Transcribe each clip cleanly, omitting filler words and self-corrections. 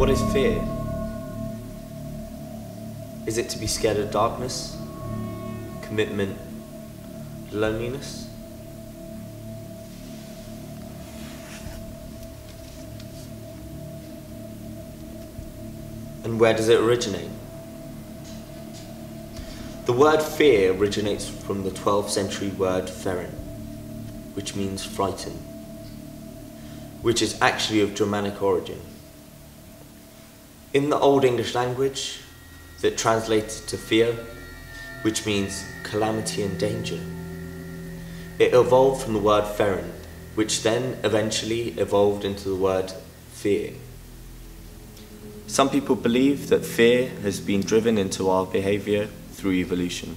What is fear? Is it to be scared of darkness, commitment, loneliness? And where does it originate? The word fear originates from the 12th century word ferin, which means frighten, which is actually of Germanic origin. In the Old English language, that translated to fear, which means calamity and danger. It evolved from the word ferin, which then eventually evolved into the word fear. Some people believe that fear has been driven into our behaviour through evolution.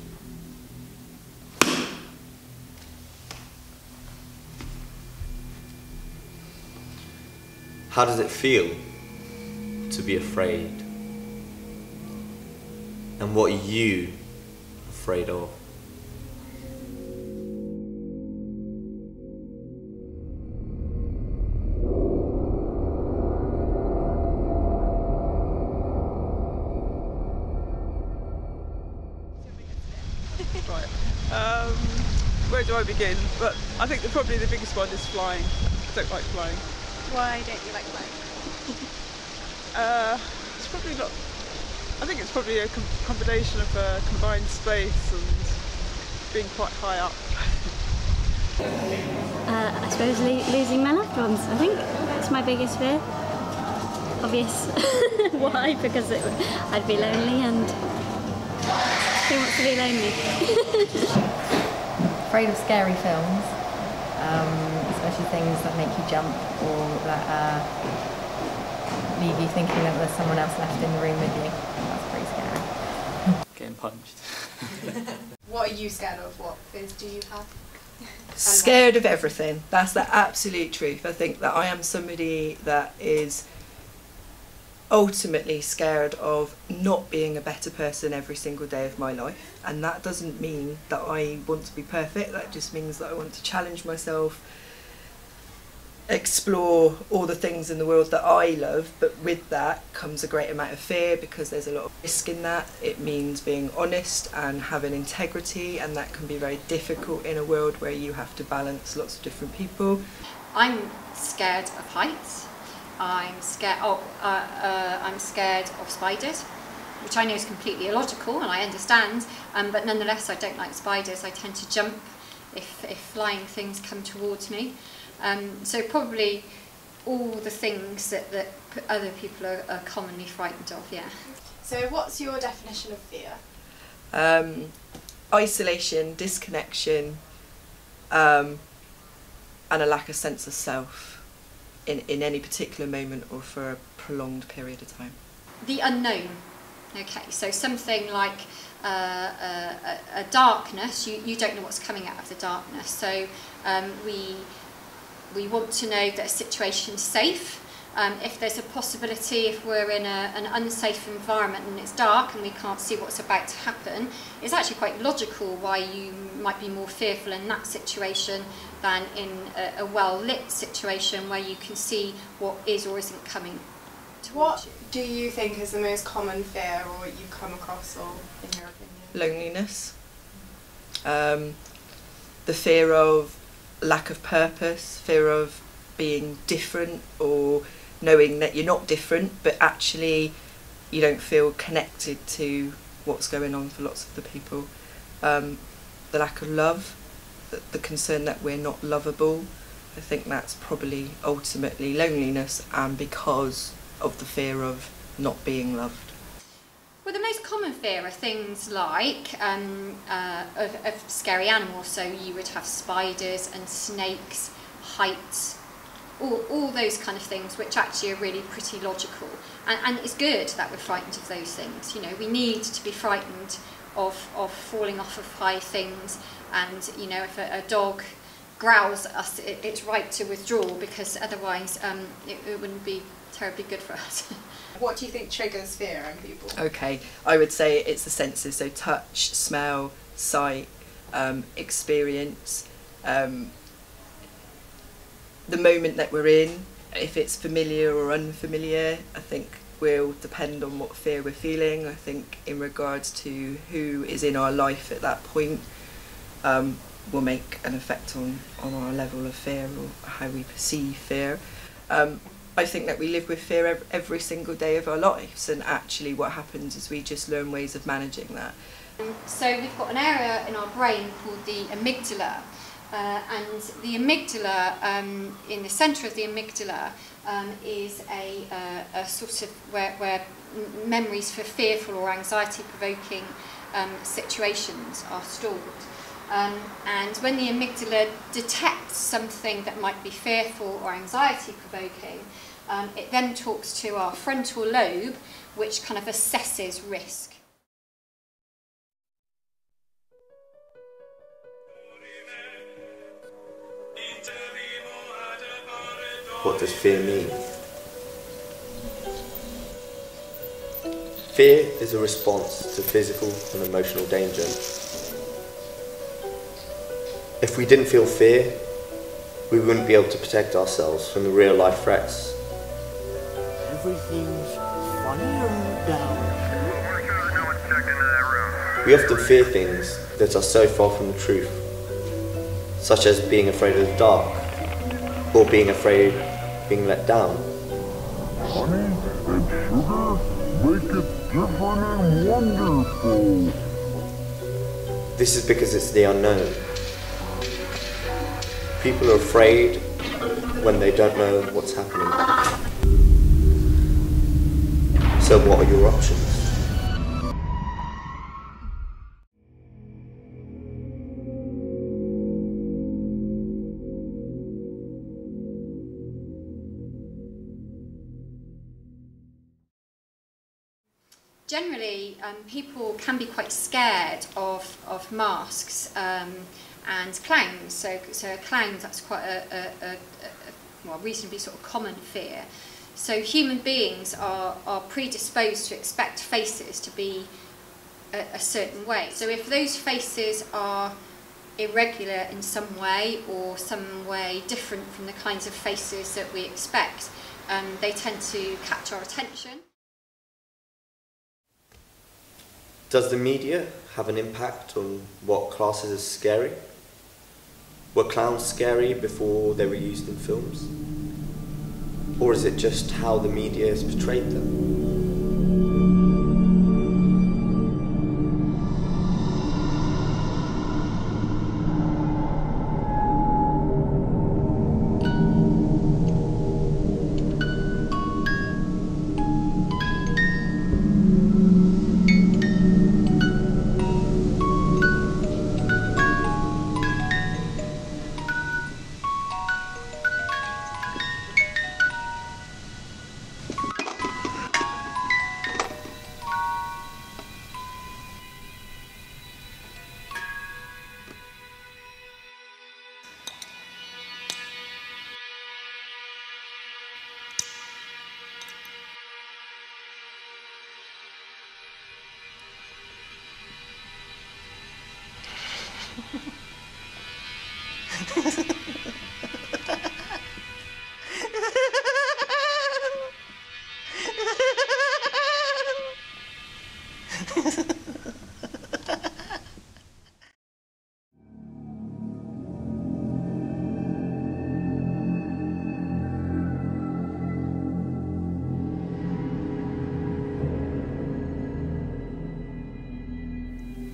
How does it feel to be afraid? And what are you afraid of? Right. Where do I begin? But I think probably the biggest one is flying. I don't like flying. Why don't you like flying? It's probably not. I think it's probably a combination of combined space and being quite high up. I suppose losing my loved ones. I think that's my biggest fear. Obvious. Why? Because I'd be lonely, and who wants to be lonely? Afraid of scary films, especially things that make you jump or that leave you thinking that there's someone else left in the room with you. That's pretty scary. Getting punched. What are you scared of? What fears do you have? Scared of everything. That's the absolute truth. I think that I am somebody that is ultimately scared of not being a better person every single day of my life, and that doesn't mean that I want to be perfect. That just means that I want to challenge myself, explore all the things in the world that I love, but with that comes a great amount of fear because there's a lot of risk in that. It means being honest and having integrity, and that can be very difficult in a world where you have to balance lots of different people. I'm scared of heights. I'm scared of spiders, which I know is completely illogical, and I understand, but nonetheless I don't like spiders. I tend to jump if flying things come towards me. So probably all the things that other people are commonly frightened of, yeah. So what's your definition of fear? Isolation, disconnection, and a lack of sense of self in any particular moment or for a prolonged period of time. The unknown. Okay, so something like a darkness, you don't know what's coming out of the darkness, so we want to know that a situation's safe. If there's a possibility, if we're in an unsafe environment and it's dark and we can't see what's about to happen, it's actually quite logical why you might be more fearful in that situation than in a well-lit situation where you can see what is or isn't coming towards you. What do you think is the most common fear or you've come across, or in your opinion? Loneliness. The fear of lack of purpose, fear of being different, or knowing that you're not different but actually you don't feel connected to what's going on for lots of the people. The lack of love, the concern that we're not lovable. I think that's probably ultimately loneliness, and because of the fear of not being loved. Well, the most common fear are things like of scary animals, so you would have spiders and snakes, heights, all those kind of things, which actually are really pretty logical. And it's good that we're frightened of those things. You know, we need to be frightened of falling off of high things, and you know, if a dog growls at us, it's right to withdraw, because otherwise it wouldn't be terribly good for us. What do you think triggers fear in people? Okay, I would say it's the senses, so touch, smell, sight, experience, the moment that we're in, if it's familiar or unfamiliar. I think will depend on what fear we're feeling. I think in regards to who is in our life at that point will make an effect on our level of fear or how we perceive fear. I think that we live with fear every single day of our lives, and actually what happens is we just learn ways of managing that. So we've got an area in our brain called the amygdala, and the amygdala, in the centre of the amygdala, is a sort of where memories for fearful or anxiety-provoking situations are stored. And when the amygdala detects something that might be fearful or anxiety-provoking, it then talks to our frontal lobe, which kind of assesses risk. What does fear mean? Fear is a response to physical and emotional danger. If we didn't feel fear, we wouldn't be able to protect ourselves from the real life threats. Everything's funnier down here. We often fear things that are so far from the truth, such as being afraid of the dark, or being afraid of being let down. Honey and sugar make it different and wonderful. This is because it's the unknown. People are afraid when they don't know what's happening. So what are your options? Generally, people can be quite scared of masks and clowns. So a clown, that's quite a reasonably sort of common fear. So human beings are predisposed to expect faces to be a certain way. So if those faces are irregular in some way, or some way different from the kinds of faces that we expect, they tend to catch our attention. Does the media have an impact on what classes as scary? Were clowns scary before they were used in films? Or is it just how the media has portrayed them?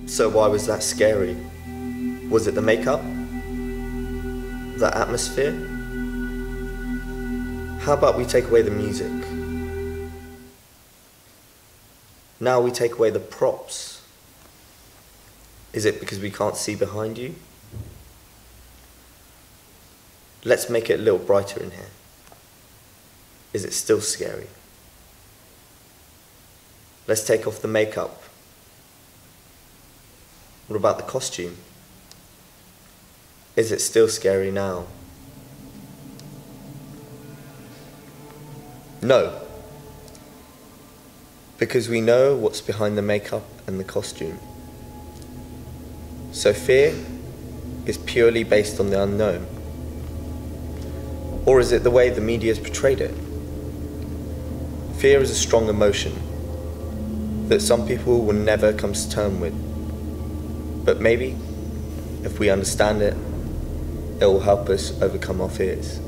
So why was that scary? Was it the makeup? The atmosphere? How about we take away the music? Now we take away the props. Is it because we can't see behind you? Let's make it a little brighter in here. Is it still scary? Let's take off the makeup. What about the costume? Is it still scary now? No. Because we know what's behind the makeup and the costume. So fear is purely based on the unknown. Or is it the way the media has portrayed it? Fear is a strong emotion that some people will never come to terms with. But maybe, if we understand it, it will help us overcome our fears.